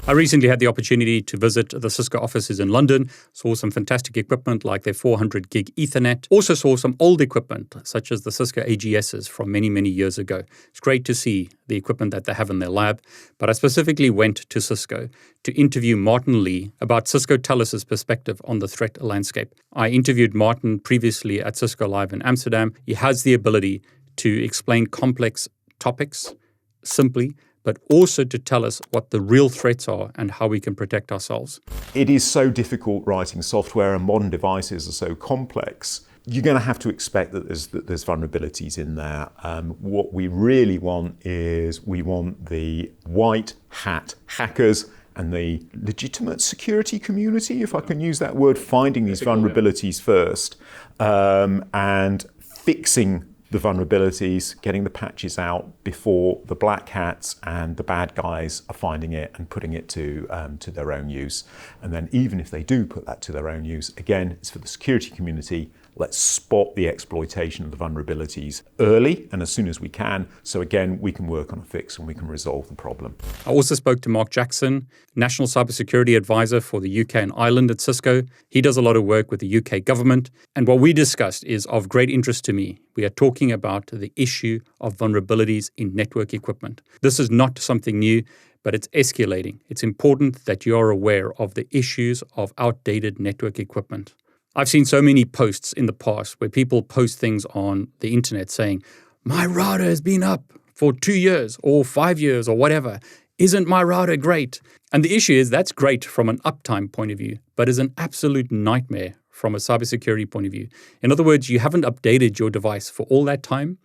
I recently had the opportunity to visit the Cisco offices in London, saw some fantastic equipment like their 400 gig Ethernet, also saw some old equipment such as the Cisco AGSs from many, many years ago. It's great to see the equipment that they have in their lab, but I specifically went to Cisco to interview Martin Lee about Cisco Telos' perspective on the threat landscape. I interviewed Martin previously at Cisco Live in Amsterdam. He has the ability to explain complex topics simply, but also to tell us what the real threats are and how we can protect ourselves. It is so difficult writing software, and modern devices are so complex. You're going to have to expect that there's vulnerabilities in there. What we really want is we want the white hat hackers and the legitimate security community, if I can use that word, finding these vulnerabilities first and fixing the vulnerabilities, getting the patches out before the black hats and the bad guys are finding it and putting it to their own use. And then even if they do put that to their own use, again, it's for the security community. Let's spot the exploitation of the vulnerabilities early and as soon as we can. So again, we can work on a fix and we can resolve the problem. I also spoke to Mark Jackson, National Cybersecurity Advisor for the UK and Ireland at Cisco. He does a lot of work with the UK government. And what we discussed is of great interest to me. We are talking about the issue of vulnerabilities in network equipment. This is not something new, but it's escalating. It's important that you are aware of the issues of outdated network equipment. I've seen so many posts in the past where people post things on the internet saying, my router has been up for 2 years or 5 years or whatever. Isn't my router great? And the issue is that's great from an uptime point of view, but is an absolute nightmare from a cybersecurity point of view. In other words, you haven't updated your device for all that time.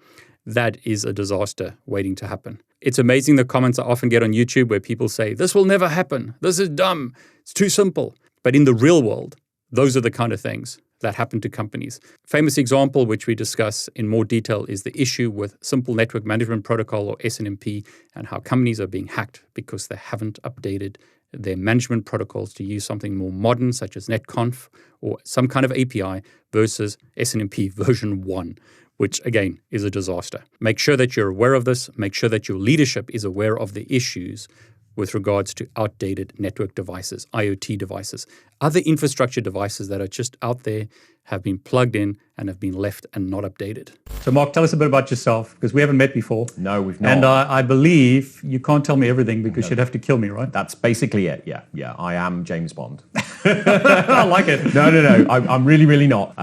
That is a disaster waiting to happen. It's amazing the comments I often get on YouTube where people say, this will never happen. This is dumb. It's too simple. But in the real world, those are the kind of things that happen to companies. Famous example, which we discuss in more detail, is the issue with Simple Network Management Protocol, or SNMP, and how companies are being hacked because they haven't updated their management protocols to use something more modern, such as NetConf or some kind of API, versus SNMP version 1, which again is a disaster. Make sure that you're aware of this. Make sure that your leadership is aware of the issues with regards to outdated network devices, IoT devices, other infrastructure devices that are just out there, have been plugged in and have been left and not updated. So Mark, tell us a bit about yourself, because we haven't met before. No, we've not. And I believe you can't tell me everything because you'd have to kill me, right? That's basically it, yeah. I am James Bond. I like it. No. I'm really not.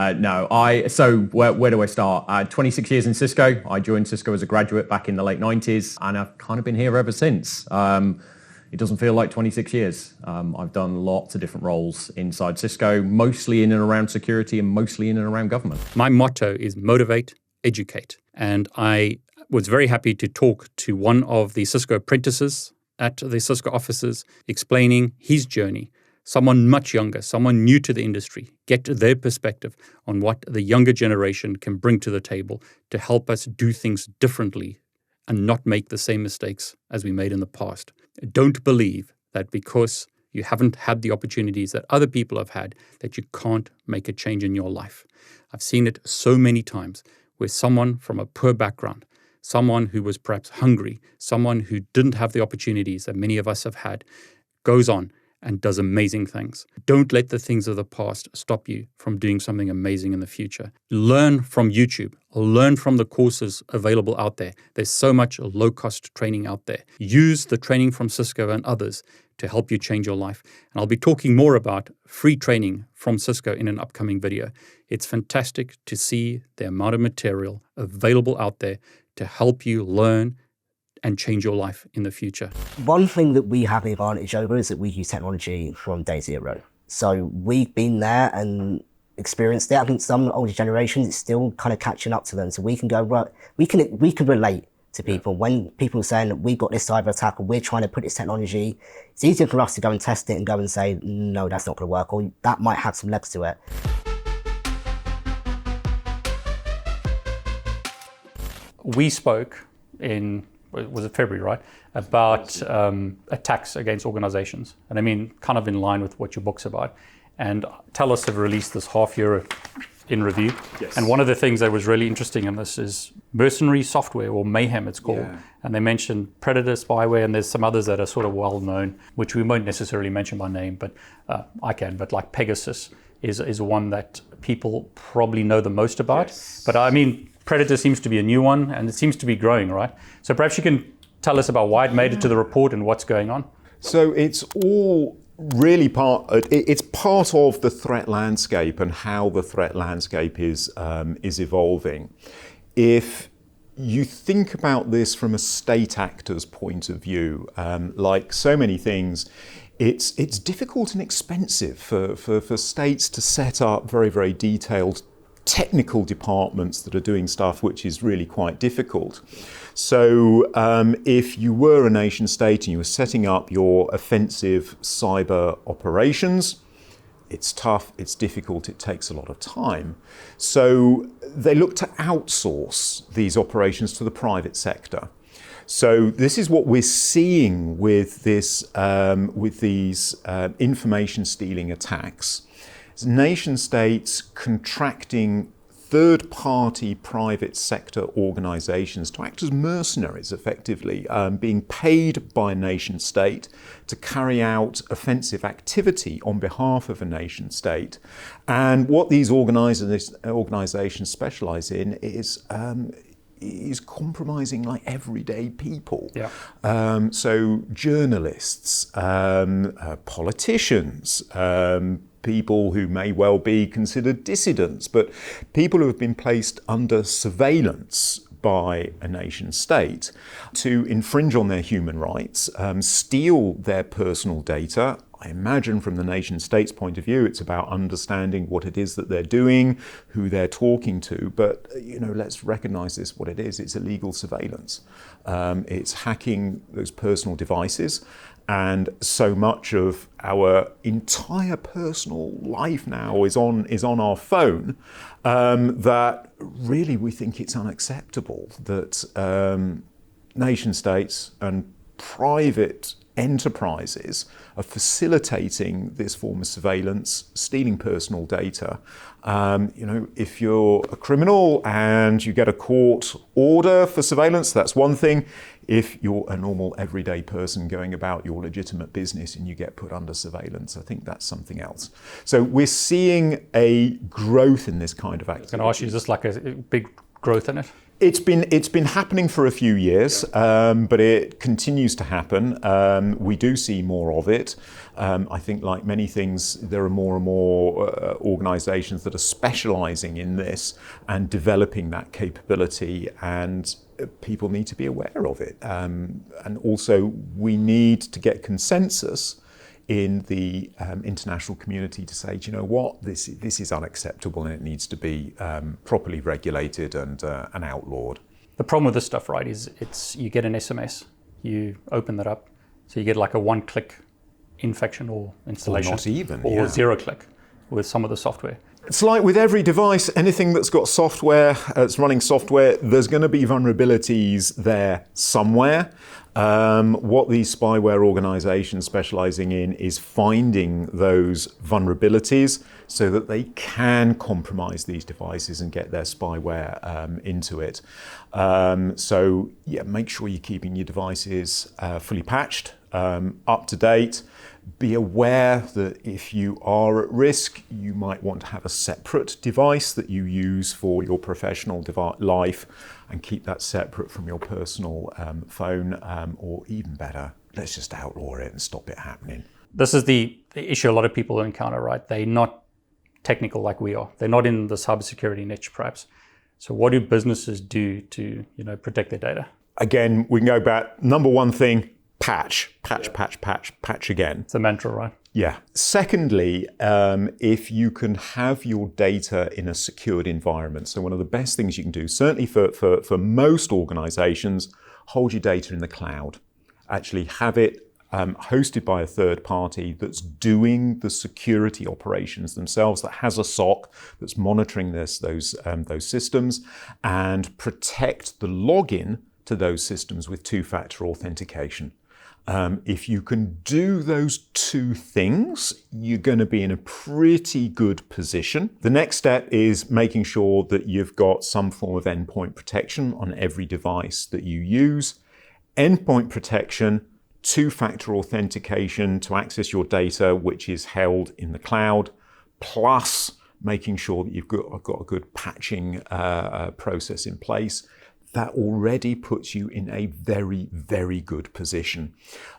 So where do I start? 26 years in Cisco. I joined Cisco as a graduate back in the late 90s, and I've kind of been here ever since. It doesn't feel like 26 years. I've done lots of different roles inside Cisco, mostly in and around security and mostly in and around government. My motto is motivate, educate. And I was very happy to talk to one of the Cisco apprentices at the Cisco offices, explaining his journey. Someone much younger, someone new to the industry, get their perspective on what the younger generation can bring to the table to help us do things differently and not make the same mistakes as we made in the past. Don't believe that because you haven't had the opportunities that other people have had, that you can't make a change in your life. I've seen it so many times where someone from a poor background, someone who was perhaps hungry, someone who didn't have the opportunities that many of us have had, goes on and does amazing things. Don't let the things of the past stop you from doing something amazing in the future. Learn from YouTube. Learn from the courses available out there. There's so much low-cost training out there. Use the training from Cisco and others to help you change your life. And I'll be talking more about free training from Cisco in an upcoming video. It's fantastic to see the amount of material available out there to help you learn and change your life in the future. One thing that we have an advantage over is that we use technology from day zero. So we've been there and experienced it. I think some older generations, it's still kind of catching up to them. So we can go, right, we can relate to people. When people are saying that we got this cyber attack or we're trying to put this technology, it's easier for us to go and test it and go and say, no, that's not going to work, or that might have some legs to it. We spoke in, was it February, right? About attacks against organizations. And I mean, kind of in line with what your book's about. And Telos have released this half-year in review. Yes. And one of the things that was really interesting in this is Mercenary software, or Mayhem it's called. Yeah. And they mentioned Predator Spyware, and there's some others that are sort of well known, which we won't necessarily mention by name, but I can. But like Pegasus is one that people probably know the most about. Yes. But I mean, Predator seems to be a new one, and it seems to be growing, right? So perhaps you can tell us about why it made it to the report and what's going on. So it's all really it's part of the threat landscape and how the threat landscape is evolving. If you think about this from a state actor's point of view, like so many things, it's difficult and expensive for states to set up very, very detailed technical departments that are doing stuff which is really quite difficult. So if you were a nation state and you were setting up your offensive cyber operations, it's tough, it's difficult, it takes a lot of time. So they look to outsource these operations to the private sector. So this is what we're seeing with this, with these information stealing attacks. It's nation states contracting third-party private sector organizations to act as mercenaries, effectively, being paid by a nation state to carry out offensive activity on behalf of a nation state. And what these organizations specialize in is compromising like everyday people. Yeah. So journalists, politicians, people who may well be considered dissidents, but people who have been placed under surveillance by a nation state to infringe on their human rights, steal their personal data. I imagine from the nation state's point of view, it's about understanding what it is that they're doing, who they're talking to. But, let's recognize this, what it is. It's illegal surveillance. It's hacking those personal devices. And so much of our entire personal life now is on our phone, that really we think it's unacceptable that nation states and private enterprises are facilitating this form of surveillance, stealing personal data. If you're a criminal and you get a court order for surveillance, that's one thing. If you're a normal everyday person going about your legitimate business and you get put under surveillance, I think that's something else. So we're seeing a growth in this kind of activity. I was going to ask you, is this like a big growth in it? It's been happening for a few years, but it continues to happen. We do see more of it. I think, like many things, there are more and more organizations that are specializing in this and developing that capability, and people need to be aware of it. And also, we need to get consensus in the international community to say, do you know what, this is unacceptable and it needs to be properly regulated and outlawed. The problem with this stuff, right, is you get an SMS, you open that up, so you get like a one-click infection or installation. Or not even, or yeah. zero-click with some of the software. It's like with every device, anything that's got software, it's running software, there's going to be vulnerabilities there somewhere. What these spyware organizations specializing in is finding those vulnerabilities so that they can compromise these devices and get their spyware into it. So make sure you're keeping your devices fully patched, up to date. Be aware that if you are at risk, you might want to have a separate device that you use for your professional life, and keep that separate from your personal phone, or even better, let's just outlaw it and stop it happening. This is the issue a lot of people encounter, right? They're not technical like we are. They're not in the cybersecurity niche, perhaps. So what do businesses do to protect their data? Again, we can go back. Number one thing, patch again. It's a mantra, right? Yeah. Secondly, if you can have your data in a secured environment. So one of the best things you can do, certainly for most organizations, hold your data in the cloud. Actually have it hosted by a third party that's doing the security operations themselves, that has a SOC that's monitoring those systems, and protect the login to those systems with two-factor authentication. If you can do those two things, you're going to be in a pretty good position. The next step is making sure that you've got some form of endpoint protection on every device that you use. Endpoint protection, two-factor authentication to access your data, which is held in the cloud, plus making sure that you've got a good patching process in place. That already puts you in a very, very good position.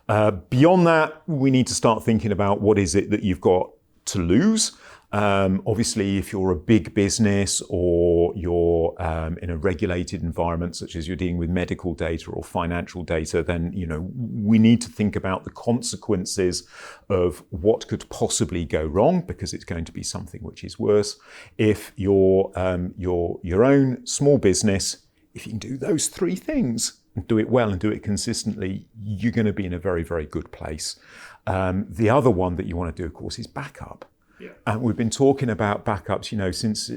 Beyond that, we need to start thinking about what is it that you've got to lose. Obviously, if you're a big business or you're in a regulated environment, such as you're dealing with medical data or financial data, then we need to think about the consequences of what could possibly go wrong, because it's going to be something which is worse. If you're your own small business, if you can do those three things and do it well and do it consistently, you're going to be in a very, very good place. The other one that you want to do, of course, is backup. Yeah. And we've been talking about backups,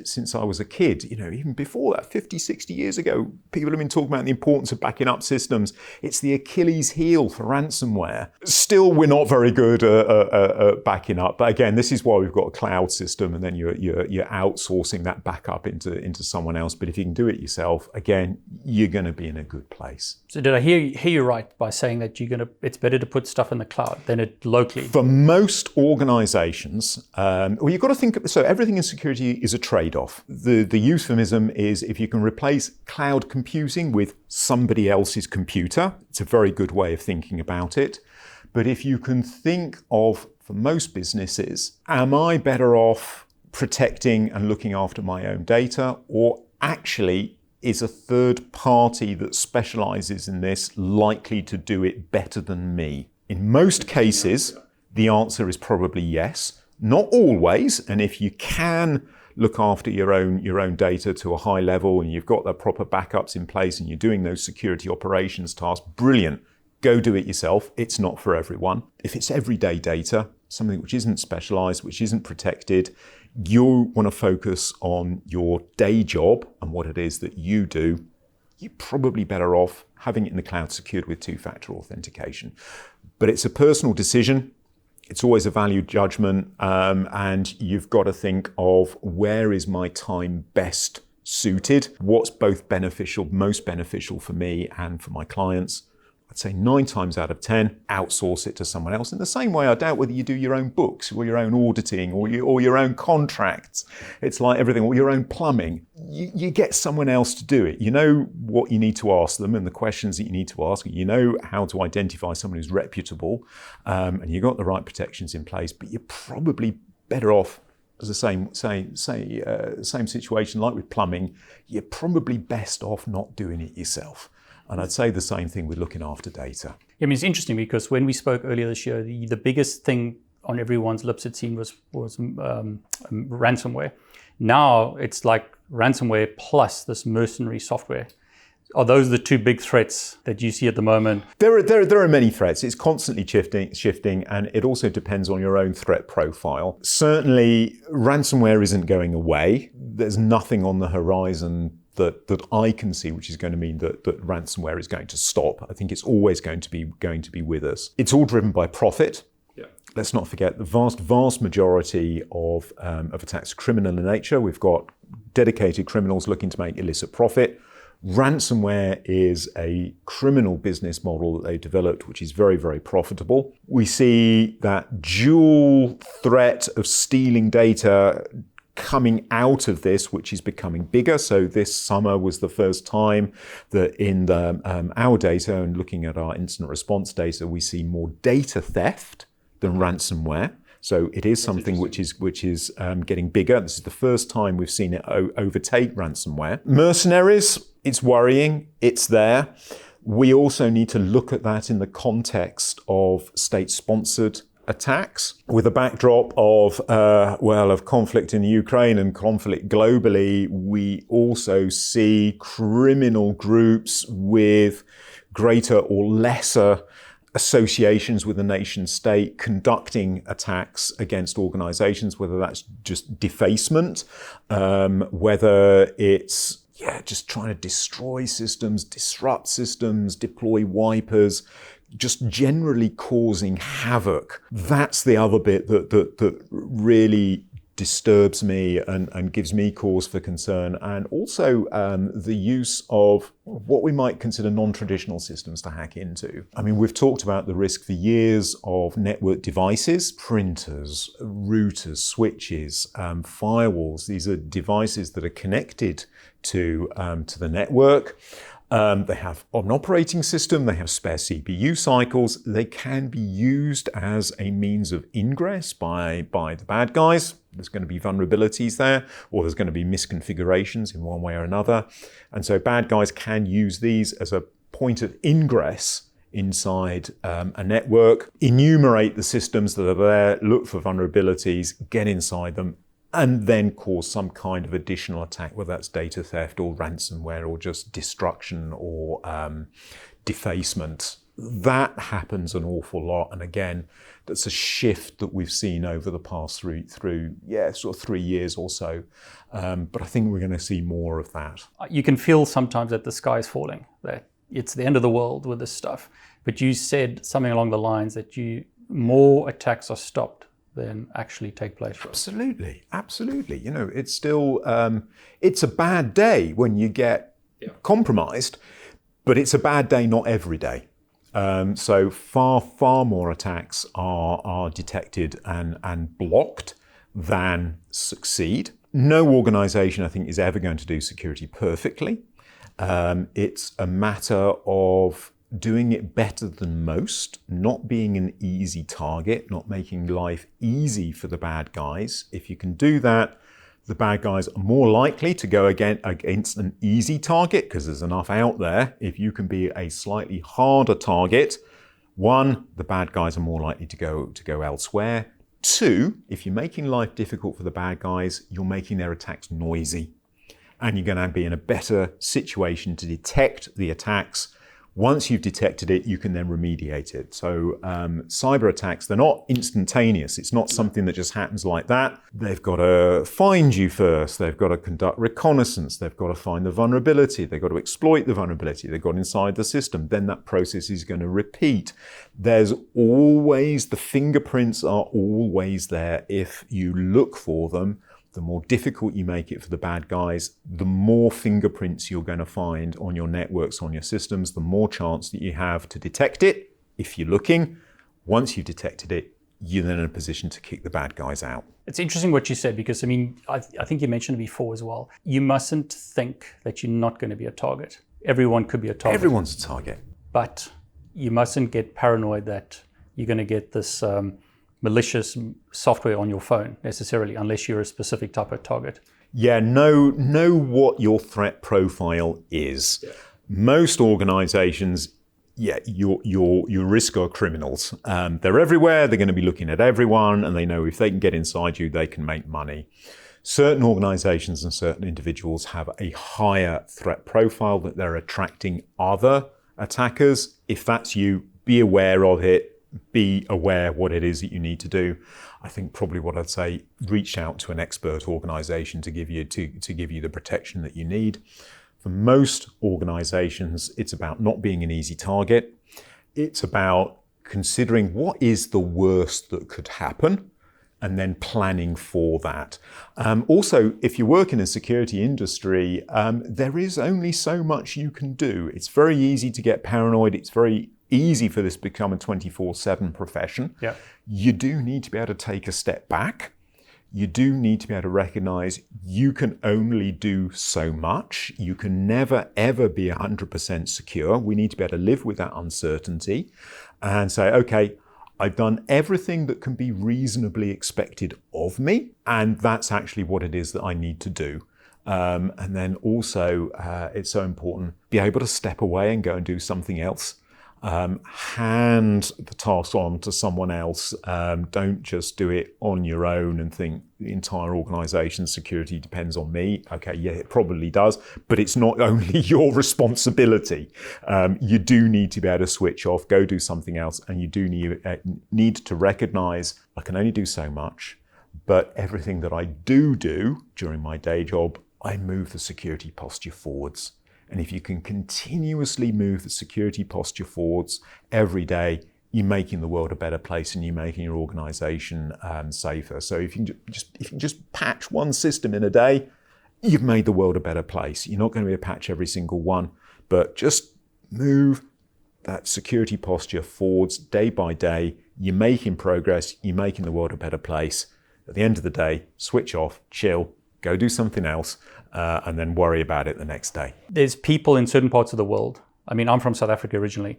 since I was a kid, even before that, 50, 60 years ago, people have been talking about the importance of backing up systems. It's the Achilles heel for ransomware. Still, we're not very good at backing up. But again, this is why we've got a cloud system, and then you're outsourcing that backup into someone else. But if you can do it yourself, again, you're going to be in a good place. So did I hear you right by saying that it's better to put stuff in the cloud than it locally? For most organizations, you've got to think, so everything in security is a trade-off. The euphemism is if you can replace cloud computing with somebody else's computer, it's a very good way of thinking about it. But if you can think of, for most businesses, am I better off protecting and looking after my own data, or actually is a third party that specializes in this likely to do it better than me? In most cases, the answer is probably yes. Not always, and if you can look after your own data to a high level and you've got the proper backups in place and you're doing those security operations tasks, brilliant. Go do it yourself. It's not for everyone. If it's everyday data, something which isn't specialized, which isn't protected, you want to focus on your day job and what it is that you do, you're probably better off having it in the cloud secured with two-factor authentication. But it's a personal decision. It's always a value judgment, and you've got to think of where is my time best suited, what's both most beneficial for me and for my clients. I'd say 9 times out of 10, outsource it to someone else. In the same way, I doubt whether you do your own books or your own auditing or your own contracts. It's like everything, or your own plumbing. You get someone else to do it. You know what you need to ask them and the questions that you need to ask. You know how to identify someone who's reputable, and you've got the right protections in place. But you're probably better off, as the same situation like with plumbing. You're probably best off not doing it yourself. And I'd say the same thing with looking after data. I mean, it's interesting because when we spoke earlier this year, the biggest thing on everyone's lips, it seemed, was ransomware. Now it's like ransomware plus this mercenary software. Are those the two big threats that you see at the moment? There are many threats. It's constantly shifting, and it also depends on your own threat profile. Certainly, ransomware isn't going away. There's nothing on the horizon that I can see, which is going to mean that ransomware is going to stop. I think it's always going to be with us. It's all driven by profit. Yeah. Let's not forget the vast majority of attacks are criminal in nature. We've got dedicated criminals looking to make illicit profit. Ransomware is a criminal business model that they developed, which is very, very profitable. We see that dual threat of stealing data coming out of this, which is becoming bigger. So this summer was the first time that in our data and looking at our incident response data, we see more data theft than ransomware. So it is something which is getting bigger. This is the first time we've seen it overtake ransomware. Mercenaries, it's worrying. It's there. We also need to look at that in the context of state-sponsored attacks. With a backdrop of conflict in the Ukraine and conflict globally, we also see criminal groups with greater or lesser associations with the nation state conducting attacks against organizations, whether that's just defacement, whether it's just trying to destroy systems, disrupt systems, deploy wipers, just generally causing havoc. That's the other bit that really disturbs me and gives me cause for concern. And also the use of what we might consider non-traditional systems to hack into. I mean, we've talked about the risk for years of network devices, printers, routers, switches, firewalls. These are devices that are connected to the network. They have an operating system, they have spare CPU cycles. They can be used as a means of ingress by the bad guys. There's going to be vulnerabilities there, or there's going to be misconfigurations in one way or another. And so bad guys can use these as a point of ingress inside a network, enumerate the systems that are there, look for vulnerabilities, get inside them, and then cause some kind of additional attack, whether that's data theft or ransomware or just destruction or defacement. That happens an awful lot. And again, that's a shift that we've seen over the past through sort of 3 years or so. But I think we're going to see more of that. You can feel sometimes that the sky is falling, that it's the end of the world with this stuff. But you said something along the lines that more attacks are stopped than actually take place. Absolutely. You know, it's still, it's a bad day when you get compromised, but it's a bad day not every day. So far more attacks are detected and blocked than succeed. No organization, I think, is ever going to do security perfectly. It's a matter of doing it better than most, not being an easy target, not making life easy for the bad guys. If you can do that, the bad guys are more likely to go against an easy target because there's enough out there. If you can be a slightly harder target, one, the bad guys are more likely to go elsewhere. Two, if you're making life difficult for the bad guys, you're making their attacks noisy. And you're going to be in a better situation to detect the attacks. Once you've detected it, you can then remediate it. So cyber attacks, they're not instantaneous. It's not something that just happens like that. They've got to find you first. They've got to conduct reconnaissance. They've got to find the vulnerability. They've got to exploit the vulnerability. They've got inside the system. Then that process is going to repeat. There's always, the fingerprints are always there if you look for them. The more difficult you make it for the bad guys, the more fingerprints you're going to find on your networks, on your systems, the more chance that you have to detect it if you're looking. Once you've detected it, you're then in a position to kick the bad guys out. It's interesting what you said, because I mean, I think you mentioned it before as well. You mustn't think that you're not going to be a target. Everyone could be a target. Everyone's a target. But you mustn't get paranoid that you're going to get this malicious software on your phone necessarily, unless you're a specific type of target. Yeah, know what your threat profile is. Yeah. Most organizations, your risk are criminals. They're everywhere, they're going to be looking at everyone, and they know if they can get inside you, they can make money. Certain organizations and certain individuals have a higher threat profile, that they're attracting other attackers. If that's you, be aware of it. Be aware what it is that you need to do. I think probably what I'd say, reach out to an expert organization to give you the protection that you need. For most organizations, it's about not being an easy target. It's about considering what is the worst that could happen and then planning for that. Also, if you work in a security industry, there is only so much you can do. It's very easy to get paranoid. It's very easy for this to become a 24/7 profession. Yeah. You do need to be able to take a step back. You do need to be able to recognize you can only do so much. You can never, ever be 100% secure. We need to be able to live with that uncertainty and say, okay, I've done everything that can be reasonably expected of me, and that's actually what it is that I need to do. And then also, it's so important, be able to step away and go and do something else. Hand the task on to someone else. Don't just do it on your own and think the entire organization's security depends on me. Okay, yeah, it probably does, but it's not only your responsibility. You do need to be able to switch off, go do something else, and you do need to recognize I can only do so much, but everything that I do during my day job, I move the security posture forwards. And if you can continuously move the security posture forwards every day, you're making the world a better place and you're making your organization safer. So if you can just patch one system in a day, you've made the world a better place. You're not going to be a patch every single one, but just move that security posture forwards day by day. You're making progress, you're making the world a better place. At the end of the day, switch off, chill, go do something else, and then worry about it the next day. There's people in certain parts of the world. I mean, I'm from South Africa originally.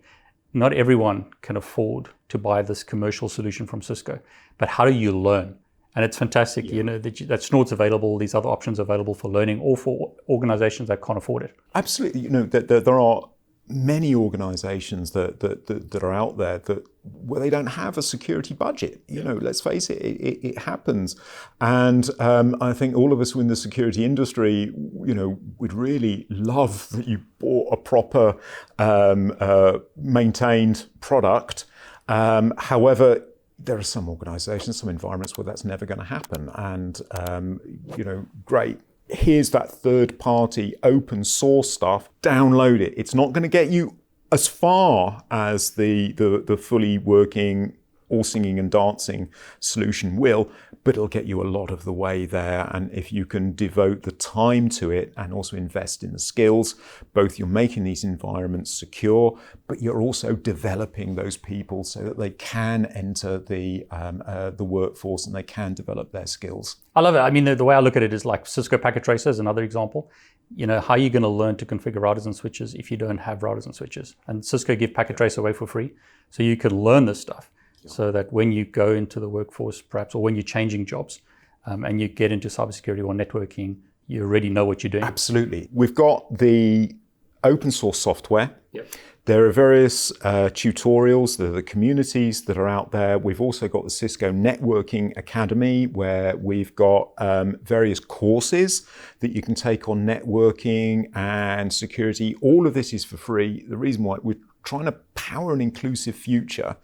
Not everyone can afford to buy this commercial solution from Cisco. But how do you learn? And it's fantastic, that Snort's available, these other options available for learning, or for organizations that can't afford it. Absolutely. There are many organizations that are out there where they don't have a security budget. Let's face it, it happens. And I think all of us in the security industry, would really love that you bought a proper maintained product. However, there are some organizations, some environments where that's never going to happen. And, great. Here's that third-party open source stuff. Download it. It's not going to get you as far as the fully working, all singing and dancing solution will, but it'll get you a lot of the way there. And if you can devote the time to it and also invest in the skills, both you're making these environments secure, but you're also developing those people so that they can enter the workforce and they can develop their skills. I love it. I mean, the way I look at it is like Cisco Packet Tracer is another example. How are you going to learn to configure routers and switches if you don't have routers and switches? And Cisco give Packet Tracer away for free, so you can learn this stuff. So that when you go into the workforce, perhaps, or when you're changing jobs and you get into cybersecurity or networking, you already know what you're doing. Absolutely. We've got the open source software. Yep. There are various tutorials, there are the communities that are out there. We've also got the Cisco Networking Academy, where we've got various courses that you can take on networking and security. All of this is for free. The reason why we're trying to power an inclusive future,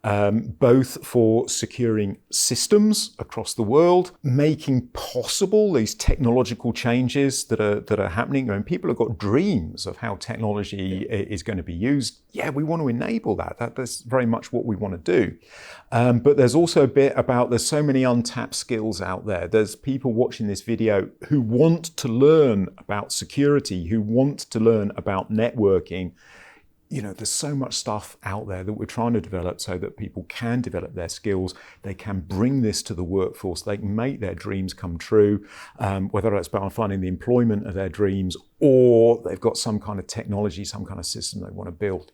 both for securing systems across the world, making possible these technological changes that are happening. And people have got dreams of how technology is going to be used. Yeah, we want to enable that. That's very much what we want to do. But there's also a bit about, there's so many untapped skills out there. There's people watching this video who want to learn about security, who want to learn about networking. There's so much stuff out there that we're trying to develop so that people can develop their skills. They can bring this to the workforce. They can make their dreams come true, whether that's by finding the employment of their dreams or they've got some kind of technology, some kind of system they want to build.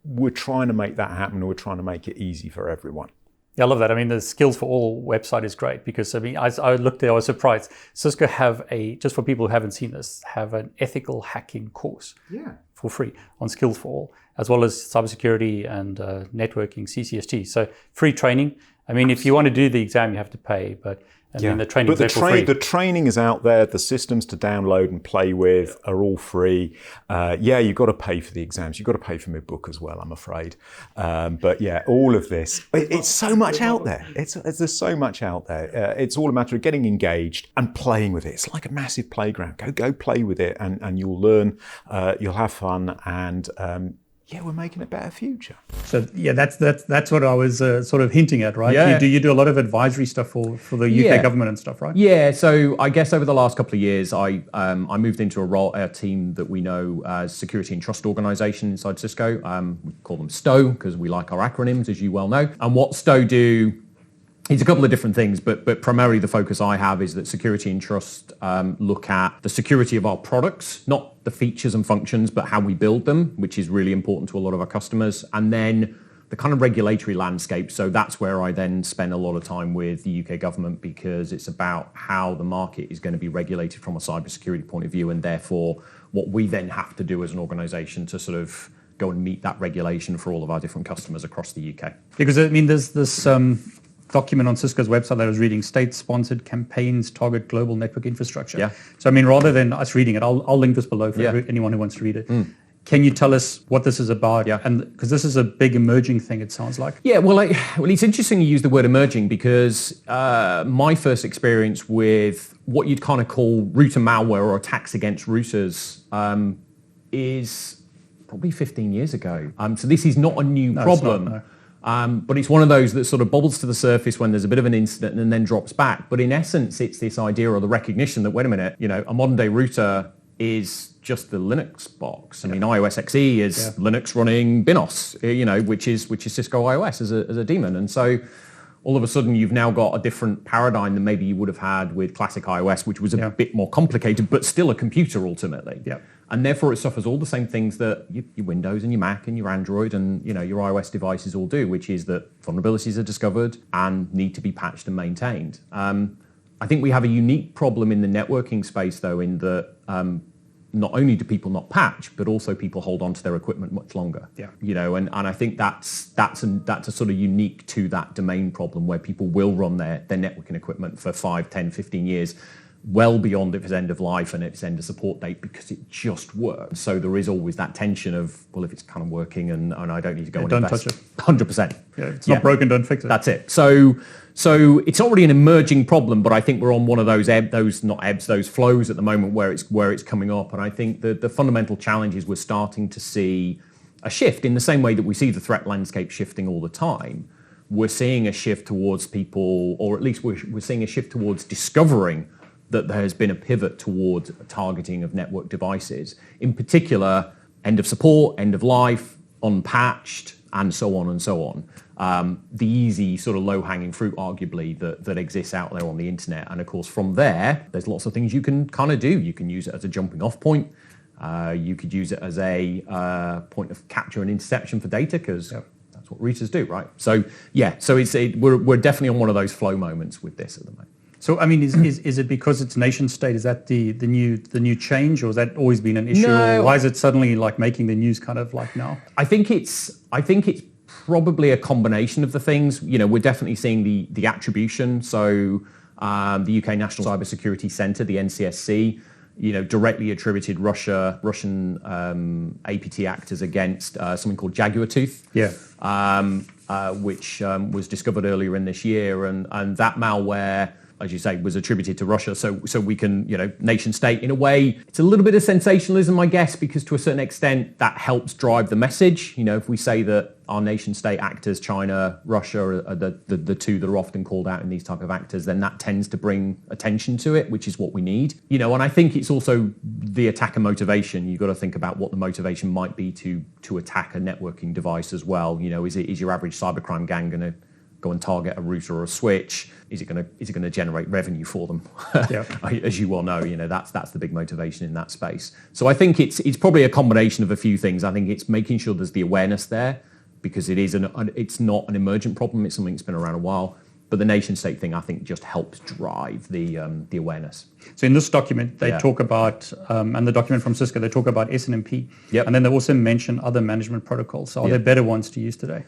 We're trying to make that happen. We're trying to make it easy for everyone. Yeah, I love that. I mean, the Skills for All website is great because, I looked there, I was surprised. Cisco have just for people who haven't seen this, have an ethical hacking course for free on Skills for All, as well as cybersecurity and networking, CCST. So free training. I mean, if you want to do the exam, you have to pay, but the training is for free. The training is out there. The systems to download and play with are all free. You've got to pay for the exams. You've got to pay for my book as well, I'm afraid. But all of this, it's so much out there. There's so much out there. It's all a matter of getting engaged and playing with it. It's like a massive playground. Go play with it and you'll learn, you'll have fun, and we're making a better future. So that's what I was sort of hinting at, right? Yeah. You do a lot of advisory stuff for the UK government and stuff, right? Yeah. So I guess over the last couple of years, I moved into a team that we know as Security and Trust Organisation inside Cisco. We call them STO because we like our acronyms, as you well know. And what STO do, it's a couple of different things, but primarily the focus I have is that security and trust look at the security of our products, not the features and functions, but how we build them, which is really important to a lot of our customers. And then the kind of regulatory landscape. So that's where I then spend a lot of time with the UK government, because it's about how the market is going to be regulated from a cybersecurity point of view, and therefore what we then have to do as an organisation to sort of go and meet that regulation for all of our different customers across the UK. Because there's this document on Cisco's website that I was reading, state-sponsored campaigns target global network infrastructure. Yeah. So rather than us reading it, I'll link this below for anyone who wants to read it. Can you tell us what this is about? Yeah. And because this is a big emerging thing, it sounds like. Yeah, well, it's interesting you use the word emerging, because my first experience with what you'd kind of call router malware or attacks against routers is probably 15 years ago. So this is not a new problem. It's not, no. But it's one of those that sort of bubbles to the surface when there's a bit of an incident and then drops back. But in essence, it's this idea or the recognition that, wait a minute, a modern day router is just the Linux box. I mean, iOS XE is Linux running BINOS, which is Cisco iOS as a daemon. And so all of a sudden you've now got a different paradigm than maybe you would have had with classic iOS, which was a bit more complicated, but still a computer ultimately. Yeah. And therefore it suffers all the same things that your Windows and your Mac and your Android and your iOS devices all do, which is that vulnerabilities are discovered and need to be patched and maintained. I think we have a unique problem in the networking space, though, in that not only do people not patch, but also people hold on to their equipment much longer. Yeah. And I think that's a sort of unique to that domain problem where people will run their networking equipment for 5, 10, 15 years, well beyond its end of life and its end of support date, because it just works. So there is always that tension of, well, if it's kind of working and I don't need to go and don't invest. touch it. 100%. Yeah, if it's not broken, don't fix it. That's it. So it's already an emerging problem, but I think we're on one of those flows at the moment where it's coming up. And I think the fundamental challenge is we're starting to see a shift in the same way that we see the threat landscape shifting all the time. We're seeing a shift towards people, or at least we're seeing a shift towards discovering that there has been a pivot towards targeting of network devices, in particular, end of support, end of life, unpatched, and so on and so on. The easy sort of low-hanging fruit, arguably, that exists out there on the internet. And of course, from there's lots of things you can kind of do. You can use it as a jumping-off point. You could use it as a point of capture and interception for data, because that's what routers do, right? So we're definitely on one of those flow moments with this at the moment. So, I mean, is it because it's nation state? Is that the new change, or has that always been an issue? No. Or why is it suddenly like making the news kind of like now? I think it's probably a combination of the things. We're definitely seeing the attribution. So the UK National Cybersecurity Centre, the NCSC, directly attributed Russian APT actors against something called Jaguar Tooth. Which was discovered earlier in this year, and that malware, as you say, was attributed to Russia. So we can, nation state, in a way, it's a little bit of sensationalism, I guess, because to a certain extent that helps drive the message. If we say that our nation state actors, China, Russia, are the two that are often called out in these type of actors, then that tends to bring attention to it, which is what we need. And I think it's also the attacker motivation. You've got to think about what the motivation might be to attack a networking device as well. Is your average cybercrime gang going to go and target a router or a switch? Is it going to generate revenue for them? As you well know, that's the big motivation in that space. So I think it's probably a combination of a few things. I think it's making sure there's the awareness there, because it's not an emergent problem. It's something that's been around a while. But the nation state thing, I think, just helps drive the awareness. So in this document, they talk about, and the document from Cisco, they talk about SNMP. And then they also mention other management protocols. So are there better ones to use today?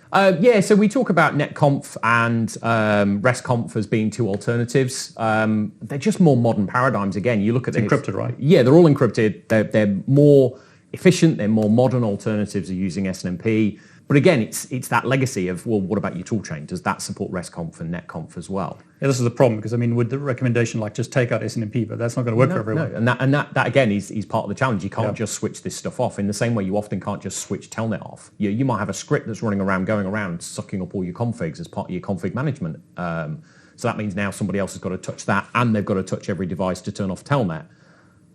So we talk about NetConf and RESTRCONF as being two alternatives. They're just more modern paradigms. Again, you look at it's encrypted, right? Yeah, they're all encrypted. They're more efficient. They're more modern alternatives of using SNMP. But again, it's that legacy of, well, what about your tool chain? Does that support RESTCONF and NetConf as well? Yeah, this is the problem, because, I mean, with the recommendation, like, just take out SNMP, but that's not going to work for everyone. No. And that again, is part of the challenge. You can't just switch this stuff off in the same way you often can't just switch Telnet off. You might have a script that's going around, sucking up all your configs as part of your config management. So that means now somebody else has got to touch that, and they've got to touch every device to turn off Telnet.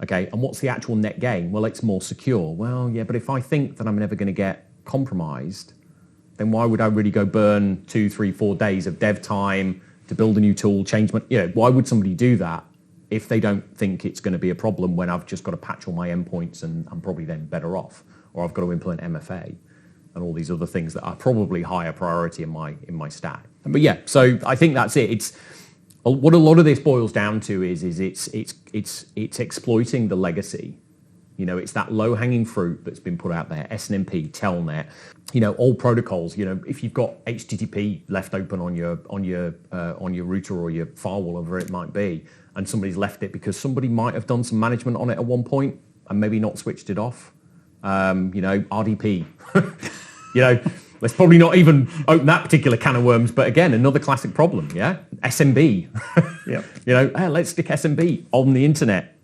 Okay, and what's the actual net gain? Well, it's more secure. Well, yeah, but if I think that I'm never going to get compromised, then why would I really go burn 2, 3, 4 days of dev time to build a new tool, change my, why would somebody do that if they don't think it's going to be a problem when I've just got to patch all my endpoints and I'm probably then better off, or I've got to implement MFA and all these other things that are probably higher priority in my stack. But yeah, so I think that's it. It's what a lot of this boils down to is it's exploiting the legacy. It's that low-hanging fruit that's been put out there, SNMP, Telnet, old protocols. If you've got HTTP left open on your router or your firewall, whatever it might be, and somebody's left it because somebody might have done some management on it at one point and maybe not switched it off. RDP. Let's probably not even open that particular can of worms, but again, another classic problem, SMB. Let's stick SMB on the internet.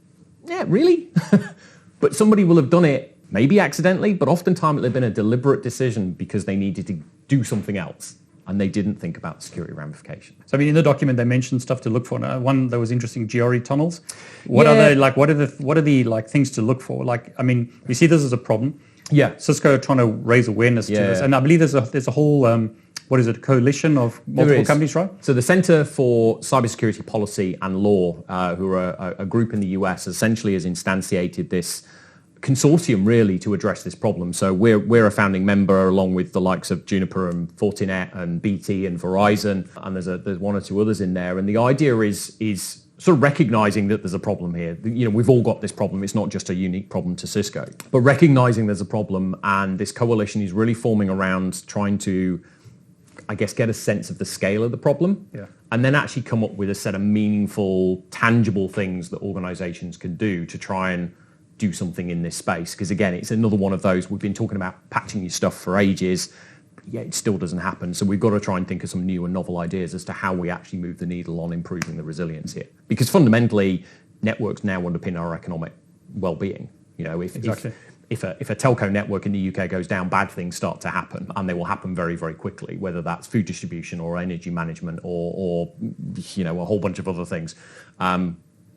Yeah, really? But somebody will have done it maybe accidentally, but oftentimes they've been a deliberate decision because they needed to do something else and they didn't think about security ramifications. So I mean, in the document they mentioned stuff to look for. One that was interesting: GRE tunnels. What are they like? What are the like things to look for? Like, I mean, we see this as a problem. Yeah, Cisco are trying to raise awareness to this, and I believe there's a whole what is it, coalition of multiple companies, right? So the Center for Cybersecurity Policy and Law, who are a group in the US, essentially has instantiated this consortium really to address this problem. So we're a founding member along with the likes of Juniper and Fortinet and BT and Verizon, and there's one or two others in there. And the idea is sort of recognizing that there's a problem here. You know, we've all got this problem. It's not just a unique problem to Cisco, but recognizing there's a problem, and this coalition is really forming around trying to, I guess, get a sense of the scale of the problem, and then actually come up with a set of meaningful, tangible things that organizations can do to try and do something in this space. Because again, it's another one of those, we've been talking about patching your stuff for ages, it still doesn't happen. So we've got to try and think of some new and novel ideas as to how we actually move the needle on improving the resilience here. Because fundamentally, networks now underpin our economic well-being. You know, if a telco network in the UK goes down, bad things start to happen, and they will happen very, very quickly, whether that's food distribution or energy management or you know, a whole bunch of other things.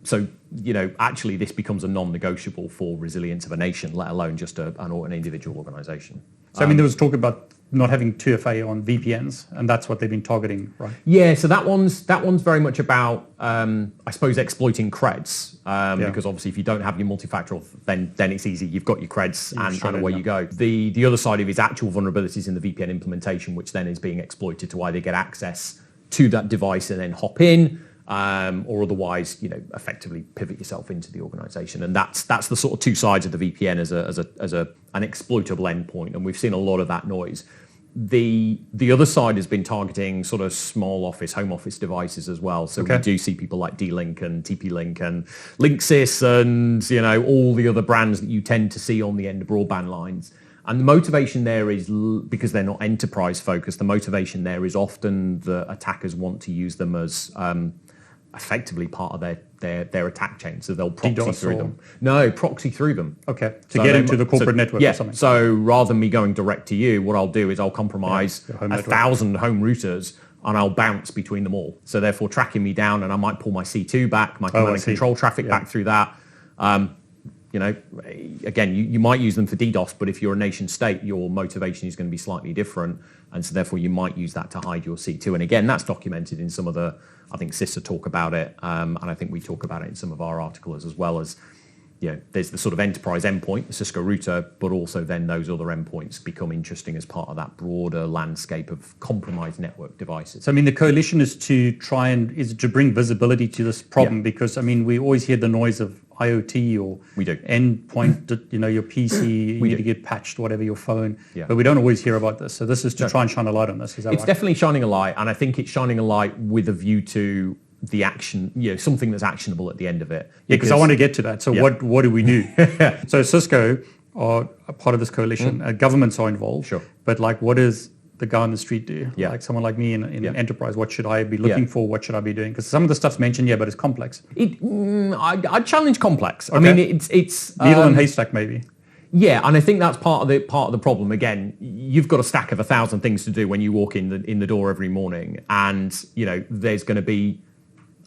So, you know, actually this becomes a non-negotiable for resilience of a nation, let alone just an individual organization. So, I mean, there was talk about not having 2FA on VPNs, and that's what they've been targeting, right? Yeah, so that one's very much about, I suppose, exploiting creds, because obviously if you don't have your multi-factor, then it's easy. You've got your creds and away you go. The other side of it is actual vulnerabilities in the VPN implementation, which then is being exploited to either get access to that device and then hop in, or otherwise, you know, effectively pivot yourself into the organization. And that's the sort of two sides of the VPN as an exploitable endpoint. And we've seen a lot of that noise. The other side has been targeting sort of small office, home office devices as well. So we do see people like D-Link and TP-Link and Linksys and, you know, all the other brands that you tend to see on the end of broadband lines. And the motivation there is, because they're not enterprise focused, the motivation there is often the attackers want to use them as effectively part of their attack chain. So they'll proxy through them. No, proxy through them. Okay, to get into the corporate network or something. So rather than me going direct to you, what I'll do is I'll compromise 1,000 home routers and I'll bounce between them all. So therefore tracking me down, and I might pull my C2 back, my command and control traffic back through that. You know, again, you might use them for DDoS, but if you're a nation state, your motivation is going to be slightly different. And so therefore you might use that to hide your C2. And again, that's documented in some of the, I think Cicso talk about it, and I think we talk about it in some of our articles as well. As, you know, there's the sort of enterprise endpoint, the Cisco router, but also then those other endpoints become interesting as part of that broader landscape of compromised network devices. So I mean, the coalition is to bring visibility to this problem, because I mean, we always hear the noise of IoT or endpoint, you know, your PC, you need to get patched, whatever, your phone. But we don't always hear about this. So this is to try and shine a light on this. Is that It's definitely shining a light, and I think it's shining a light with a view to the action, you know, something that's actionable at the end of it. Yeah, because I want to get to that. So what do we do? So Cisco are a part of this coalition. Governments are involved. Sure. But like, what does the guy on the street do? Yeah. Like someone like me in enterprise, what should I be looking for? What should I be doing? Because some of the stuff's mentioned, but it's complex. I'd challenge complex. Okay. I mean, it's needle and haystack maybe. Yeah, and I think that's part of the problem. Again, you've got a stack of 1,000 things to do when you walk in the door every morning, and you know there's going to be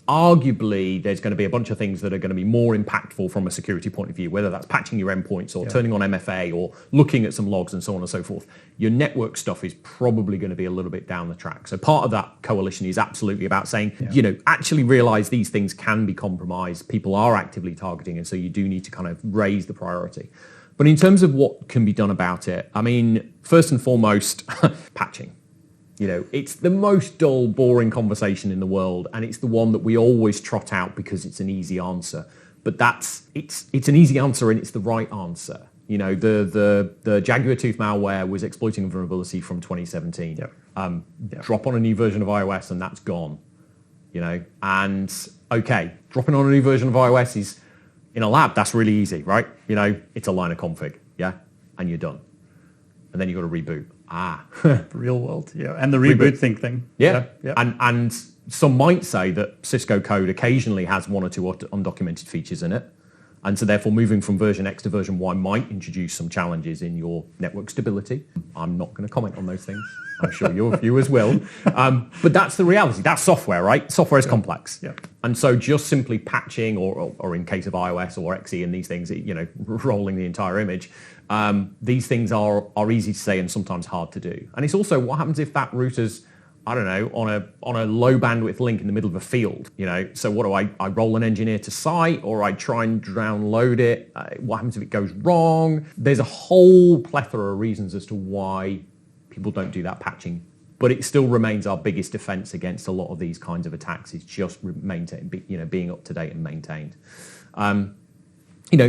a bunch of things that are going to be more impactful from a security point of view, whether that's patching your endpoints or turning on MFA or looking at some logs and so on and so forth. Your network stuff is probably going to be a little bit down the track. So part of that coalition is absolutely about saying, you know, actually realize these things can be compromised. People are actively targeting, and so you do need to kind of raise the priority. But in terms of what can be done about it, I mean, first and foremost, patching. You know, it's the most dull, boring conversation in the world, and it's the one that we always trot out because it's an easy answer. But it's an easy answer, and it's the right answer. You know, the Jaguar tooth malware was exploiting a vulnerability from 2017. Drop on a new version of iOS, and that's gone. You know, and okay, dropping on a new version of iOS is in a lab. That's really easy, right? You know, it's a line of config, and you're done. And then you've got to reboot. Real world, and the reboot thing. And some might say that Cisco code occasionally has one or two undocumented features in it. And so therefore moving from version X to version Y might introduce some challenges in your network stability. I'm not going to comment on those things. I'm sure your viewers will. But that's the reality. That's software, right? Software is complex. Yeah. And so just simply patching, or in case of iOS or XE and these things, rolling the entire image, these things are easy to say and sometimes hard to do. And it's also what happens if that router's, I don't know, on a low bandwidth link in the middle of a field, So what do I roll an engineer to site, or I try and download it? What happens if it goes wrong? There's a whole plethora of reasons as to why people don't do that patching, but it still remains our biggest defense against a lot of these kinds of attacks is just being up to date and maintained.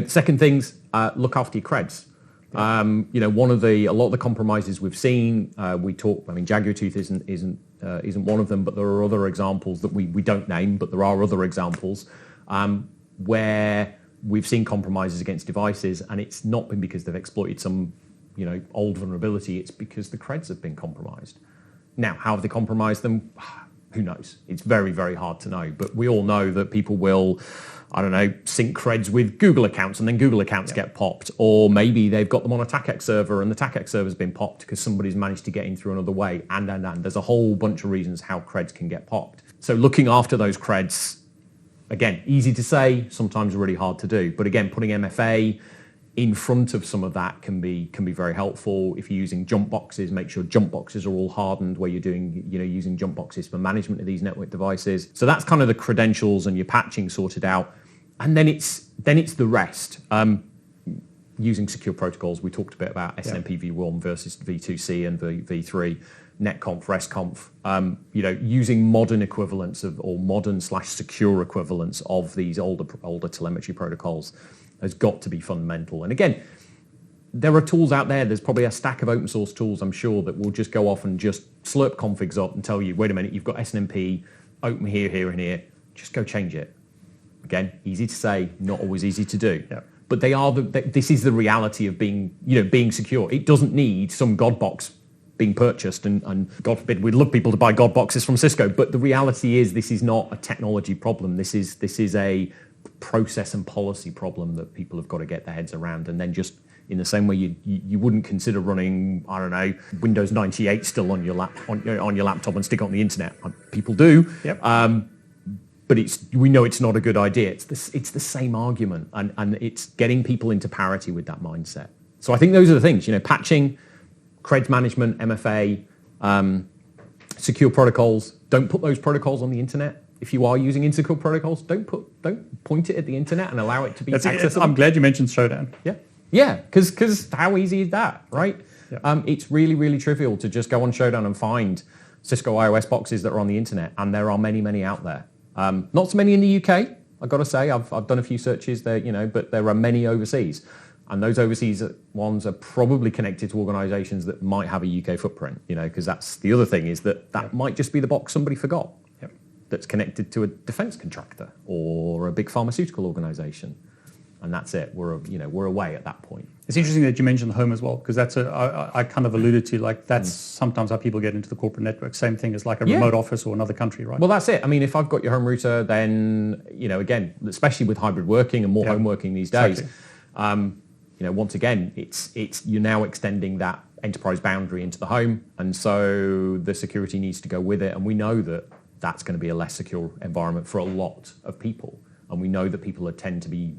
Second things, look after your creds. A lot of the compromises we've seen, Jaguar Tooth isn't one of them, but there are other examples that we don't name, but there are other examples where we've seen compromises against devices, and it's not been because they've exploited some old vulnerability. It's because the creds have been compromised. Now, how have they compromised them? Who knows? It's very, very hard to know. But we all know that people will, sync creds with Google accounts, and then Google accounts get popped. Or maybe they've got them on a TACX server, and the TACX server's been popped because somebody's managed to get in through another way. And there's a whole bunch of reasons how creds can get popped. So looking after those creds, again, easy to say, sometimes really hard to do. But again, putting MFA in front of some of that can be very helpful. If you're using jump boxes, make sure jump boxes are all hardened where you're doing, using jump boxes for management of these network devices. So that's kind of the credentials and your patching sorted out. And then it's the rest. Using secure protocols, we talked a bit about SNMP v1 versus v2c and v3, NETCONF, RESTRCONF. Using modern equivalents or modern/secure equivalents of these older telemetry protocols has got to be fundamental. And again, there are tools out there. There's probably a stack of open source tools, I'm sure, that will just go off and just slurp configs up and tell you, wait a minute, you've got SNMP open here, here, and here. Just go change it. Again, easy to say, not always easy to do. Yeah. But this is the reality of being secure. It doesn't need some God box being purchased, and God forbid, we'd love people to buy God boxes from Cisco. But the reality is, this is not a technology problem. This is a process and policy problem that people have got to get their heads around. And then just in the same way you wouldn't consider running, Windows 98 still on your laptop and stick it on the internet. People do. Yep. But we know it's not a good idea. It's the same argument, and it's getting people into parity with that mindset. So I think those are the things, patching, creds management, MFA, secure protocols. Don't put those protocols on the internet. If you are using insecure protocols, don't point it at the internet and allow it to be accessible. I'm glad you mentioned Showdown. Yeah, because how easy is that, right? Yeah. It's really, really trivial to just go on Showdown and find Cisco iOS boxes that are on the internet, and there are many, many out there. Not so many in the UK, I've got to say. I've done a few searches there, but there are many overseas. And those overseas ones are probably connected to organisations that might have a UK footprint, because that's the other thing, is that might just be the box somebody forgot. Yep. That's connected to a defence contractor or a big pharmaceutical organisation. And that's it. We're away at that point. It's interesting that you mentioned home as well, because that's I kind of alluded to, that's sometimes how people get into the corporate network. Same thing as like a remote office or another country, right? Well, that's it. I mean, if I've got your home router, then, again, especially with hybrid working and more home working these days, exactly. Once again, you're now extending that enterprise boundary into the home. And so the security needs to go with it. And we know that that's going to be a less secure environment for a lot of people. And we know that people tend to be,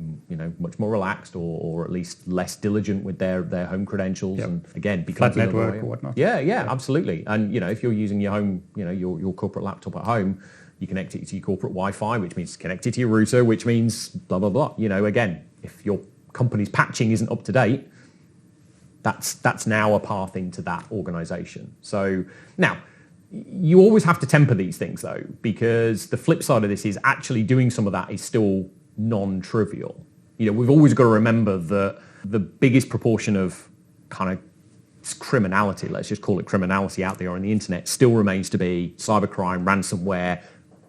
much more relaxed or at least less diligent with their home credentials. Yep. And again, because flat network or whatnot. Yeah, absolutely. And if you're using your home, your corporate laptop at home, you connect it to your corporate Wi-Fi, which means connect it to your router, which means blah blah blah. Again, if your company's patching isn't up to date, that's now a path into that organisation. So now, you always have to temper these things, though, because the flip side of this is actually doing some of that is still non-trivial. We've always got to remember that the biggest proportion of kind of criminality, let's just call it criminality out there on the internet, still remains to be cybercrime, ransomware,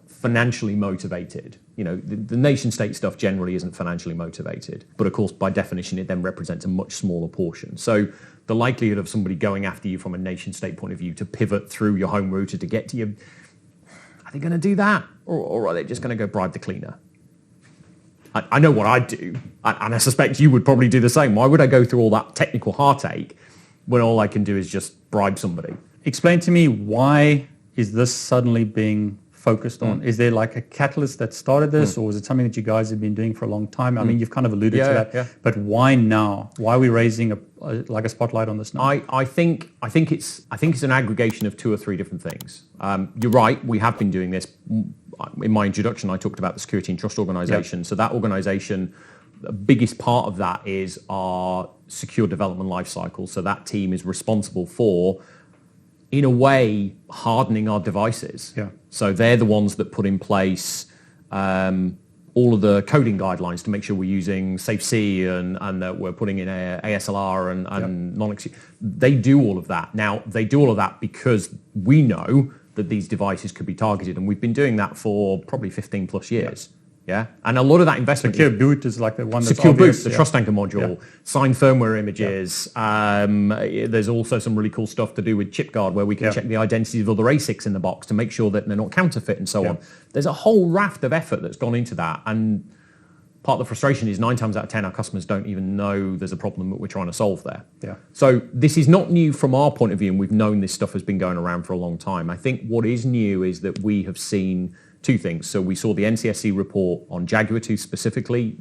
financially motivated. The nation state stuff generally isn't financially motivated, but of course, by definition, it then represents a much smaller portion. So the likelihood of somebody going after you from a nation state point of view to pivot through your home router to get to you, are they going to do that? Or are they just going to go bribe the cleaner? I know what I'd do, and I suspect you would probably do the same. Why would I go through all that technical heartache when all I can do is just bribe somebody? Explain to me, why is this suddenly being focused on? Is there like a catalyst that started this, or is it something that you guys have been doing for a long time? I mean, you've kind of alluded to that, but why now? Why are we raising a spotlight on this now? I think it's an aggregation of 2 or 3 different things. You're right, we have been doing this. In my introduction, I talked about the Security and Trust Organization. So that organization, the biggest part of that is our secure development lifecycle. So that team is responsible for, in a way, hardening our devices. So they're the ones that put in place all of the coding guidelines to make sure we're using SafeC and that we're putting in ASLR and non-execute. They do all of that. Now, they do all of that because we know that these devices could be targeted, and we've been doing that for probably 15 plus years. And a lot of that investment. Secure boot is like the one that's Secure obvious. boot, the Trust Anchor module, signed firmware images. There's also some really cool stuff to do with ChipGuard, where we can check the identities of other ASICs in the box to make sure that they're not counterfeit and so on. There's a whole raft of effort that's gone into that, and part of the frustration is 9 times out of 10 our customers don't even know there's a problem that we're trying to solve there. So this is not new from our point of view, and we've known this stuff has been going around for a long time. I think what is new is that we have seen 2 things. So we saw the NCSC report on Jaguar Tooth specifically,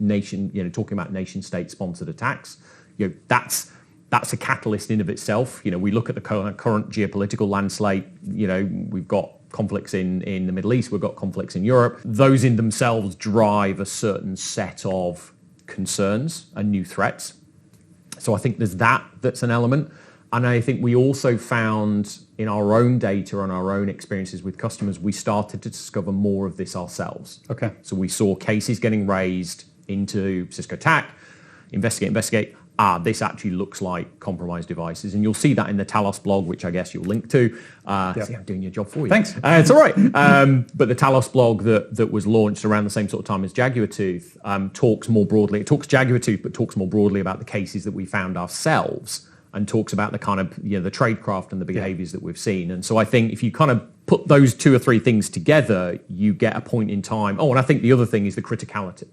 talking about nation-state sponsored attacks. That's a catalyst in of itself. We look at the current geopolitical landscape. We've got conflicts in the Middle East, we've got conflicts in Europe. Those in themselves drive a certain set of concerns and new threats. So I think there's that's an element. And I think we also found in our own data and our own experiences with customers, we started to discover more of this ourselves. So we saw cases getting raised into Cisco TAC, investigate. This actually looks like compromised devices. And you'll see that in the Talos blog, which I guess you'll link to. See, I'm doing your job for you. Thanks. It's all right. But the Talos blog that was launched around the same sort of time as Jaguar Tooth talks more broadly. It talks Jaguar Tooth, but talks more broadly about the cases that we found ourselves, and talks about the kind of the tradecraft and the behaviors that we've seen. And so I think if you kind of put those 2 or 3 things together, you get a point in time. Oh, and I think the other thing is the criticality.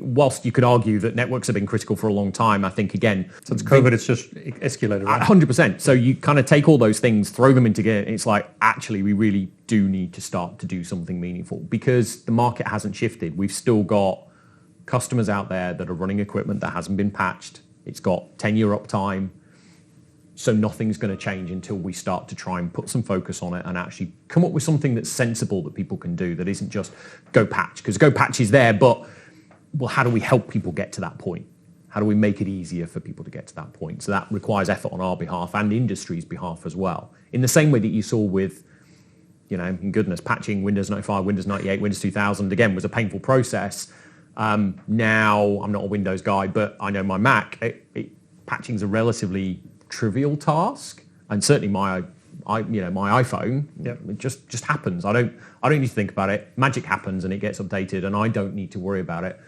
Whilst you could argue that networks have been critical for a long time, I think, again, since COVID, it's just escalated, right? 100%. So you kind of take all those things, throw them in together, and it's like, actually, we really do need to start to do something meaningful, because the market hasn't shifted. We've still got customers out there that are running equipment that hasn't been patched. It's got 10-year uptime. So nothing's going to change until we start to try and put some focus on it and actually come up with something that's sensible that people can do, that isn't just go patch. Because go patch is there, but how do we help people get to that point? How do we make it easier for people to get to that point? So that requires effort on our behalf and industry's behalf as well. In the same way that you saw with, patching Windows 95, Windows 98, Windows 2000, again, was a painful process. Now, I'm not a Windows guy, but I know my Mac, patching is a relatively trivial task, and certainly my iPhone, it just happens. I don't need to think about it. Magic happens and it gets updated, and I don't need to worry about it.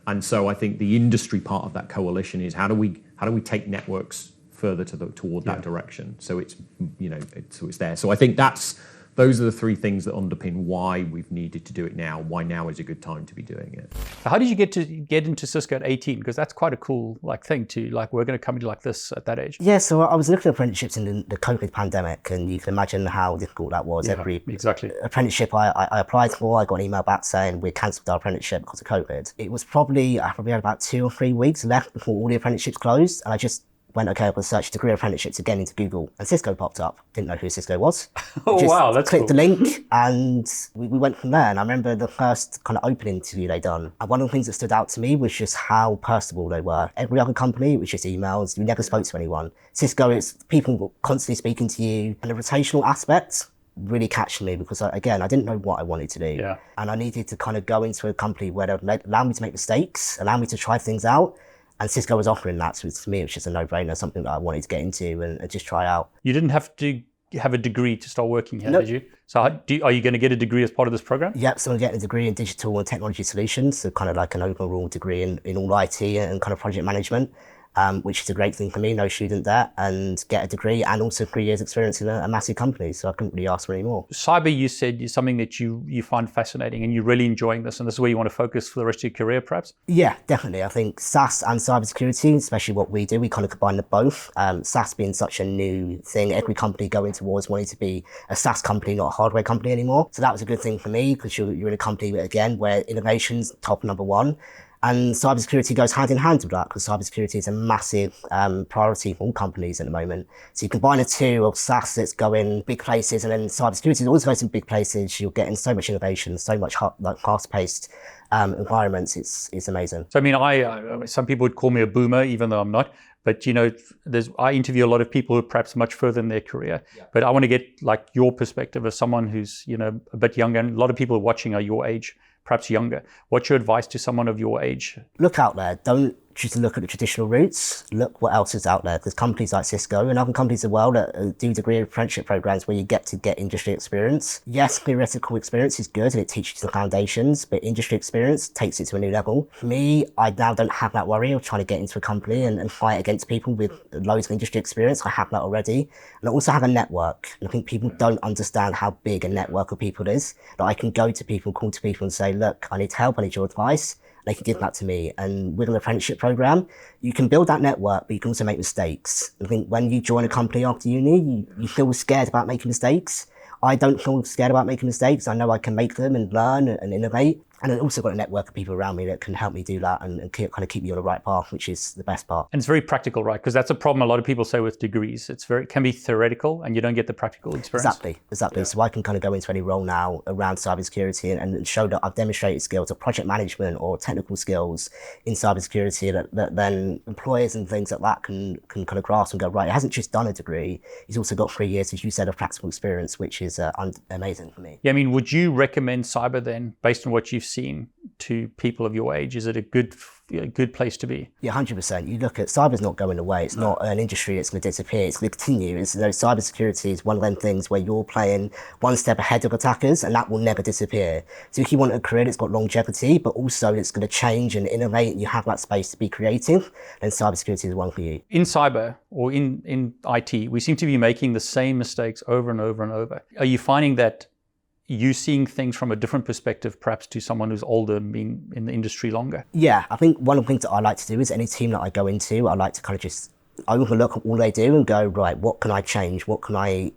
And so I think the industry part of that coalition is how do we take networks further toward that direction? So it's it's there. So I think those are the 3 things that underpin why we've needed to do it now, why now is a good time to be doing it. How did you get into Cisco at 18? Because that's quite a cool thing to we're going to come into like this at that age. Yeah, so I was looking at apprenticeships in the COVID pandemic, and you can imagine how difficult that was. Every apprenticeship I applied for, I got an email back saying we cancelled our apprenticeship because of COVID. It was probably had about 2 or 3 weeks left before all the apprenticeships closed, and I just went, okay, I'll search degree apprenticeships again into Google, and Cisco popped up. Didn't know who Cisco was. Wow, that's clicked cool. the link, and we went from there. And I remember the first kind of open interview they done. And one of the things that stood out to me was just how personable they were. Every other company, it was just emails. You never spoke to anyone. Cisco, it's people constantly speaking to you. And the rotational aspect really catched me, because I didn't know what I wanted to do. And I needed to kind of go into a company where they'd allow me to make mistakes, allow me to try things out. And Cisco was offering that, so to me it was just a no-brainer, something that I wanted to get into and just try out. You didn't have to have a degree to start working here, did you? So are you going to get a degree as part of this program? Yep, so I'm getting a degree in digital and technology solutions, so kind of like an overall degree in all IT and kind of project management. which is a great thing for me, no student debt, and get a degree and also 3 years experience in a massive company. So I couldn't really ask for any more. Cyber, you said, is something that you find fascinating and you're really enjoying this, and this is where you want to focus for the rest of your career, perhaps? Yeah, definitely. I think SaaS and cybersecurity, especially what we do, we kind of combine the both. SaaS being such a new thing, every company going towards wanting to be a SaaS company, not a hardware company anymore. So that was a good thing for me because you're in a company, again, where innovation's top number one. And cybersecurity goes hand in hand with that because cybersecurity is a massive priority for all companies at the moment. So you combine the two of SaaS that's going big places and then cybersecurity is also going to big places. You're getting so much innovation, so much fast-paced environments. It's amazing. So I mean, some people would call me a boomer, even though I'm not. But I interview a lot of people who are perhaps much further in their career. Yeah. But I want to get like your perspective as someone who's a bit younger, and a lot of people watching are your age, perhaps younger. What's your advice to someone of your age? Look out there. Don't just look at the traditional routes. Look what else is out there. There's companies like Cisco and other companies as well that do degree apprenticeship programs where you get industry experience. Yes, theoretical experience is good and it teaches you the foundations, but industry experience takes it to a new level. For me, I now don't have that worry of trying to get into a company and fight against people with loads of industry experience. I have that already. And I also have a network. And I think people don't understand how big a network of people is. That I can go to people, call to people and say, look, I need help, I need your advice. They can give that to me. And with an apprenticeship program, you can build that network, but you can also make mistakes. I think when you join a company after uni, you feel scared about making mistakes. I don't feel scared about making mistakes. I know I can make them and learn and innovate. And I've also got a network of people around me that can help me do that and kind of keep me on the right path, which is the best part. And it's very practical, right? Because that's a problem a lot of people say with degrees. It can be theoretical and you don't get the practical experience. Exactly. Yeah. So I can kind of go into any role now around cybersecurity and show that I've demonstrated skills of project management or technical skills in cybersecurity that then employers and things like that can kind of grasp and go, right, he hasn't just done a degree, he's also got 3 years, as you said, of practical experience, which is amazing for me. Yeah, I mean, would you recommend cyber then, based on what you've seen, to people of your age? Is it a good place to be? Yeah, 100%. You look at cyber's not going away. It's not an industry that's going to disappear. It's going to continue. Cybersecurity is one of them things where you're playing one step ahead of attackers, and that will never disappear. So if you want a career that's got longevity, but also it's going to change and innovate, and you have that space to be creative, then cybersecurity is one for you. In cyber or in IT, we seem to be making the same mistakes over and over and over. Are you finding that you seeing things from a different perspective, perhaps to someone who's older and been in the industry longer? Yeah, I think one of the things that I like to do is any team that I go into, I like to kind of just overlook all they do and go, right, what can I change? What do I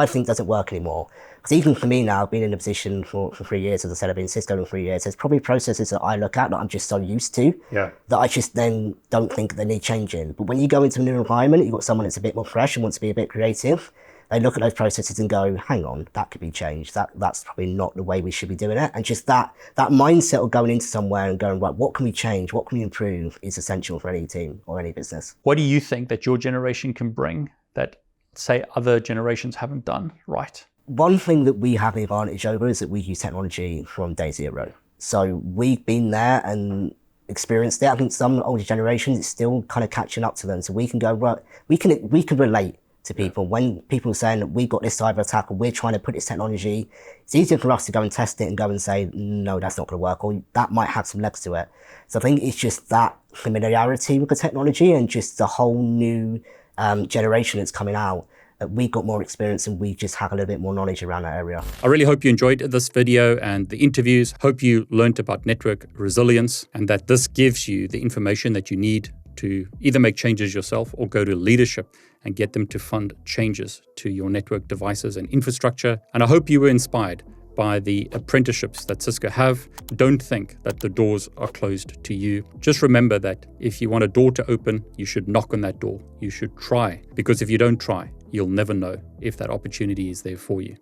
think doesn't work anymore? Because even for me now, being in a position for 3 years, as I said, I've been in Cisco for 3 years, there's probably processes that I look at that I'm just so used to that I just then don't think they need changing. But when you go into a new environment, you've got someone that's a bit more fresh and wants to be a bit creative. They look at those processes and go, hang on, that could be changed. That's probably not the way we should be doing it. And just that mindset of going into somewhere and going, right, what can we change? What can we improve is essential for any team or any business. What do you think that your generation can bring that, say, other generations haven't done right? One thing that we have the advantage over is that we use technology from day zero. So we've been there and experienced it. I think some older generations, it's still kind of catching up to them. So we can go, right, we can relate to people. When people are saying that we've got this cyber attack or we're trying to put this technology, it's easier for us to go and test it and go and say, no, that's not going to work, or that might have some legs to it. So I think it's just that familiarity with the technology and just the whole new generation that's coming out. We've got more experience and we just have a little bit more knowledge around that area. I really hope you enjoyed this video and the interviews. Hope you learned about network resilience and that this gives you the information that you need to either make changes yourself or go to leadership and get them to fund changes to your network devices and infrastructure. And I hope you were inspired by the apprenticeships that Cisco have. Don't think that the doors are closed to you. Just remember that if you want a door to open, you should knock on that door. You should try, because if you don't try, you'll never know if that opportunity is there for you.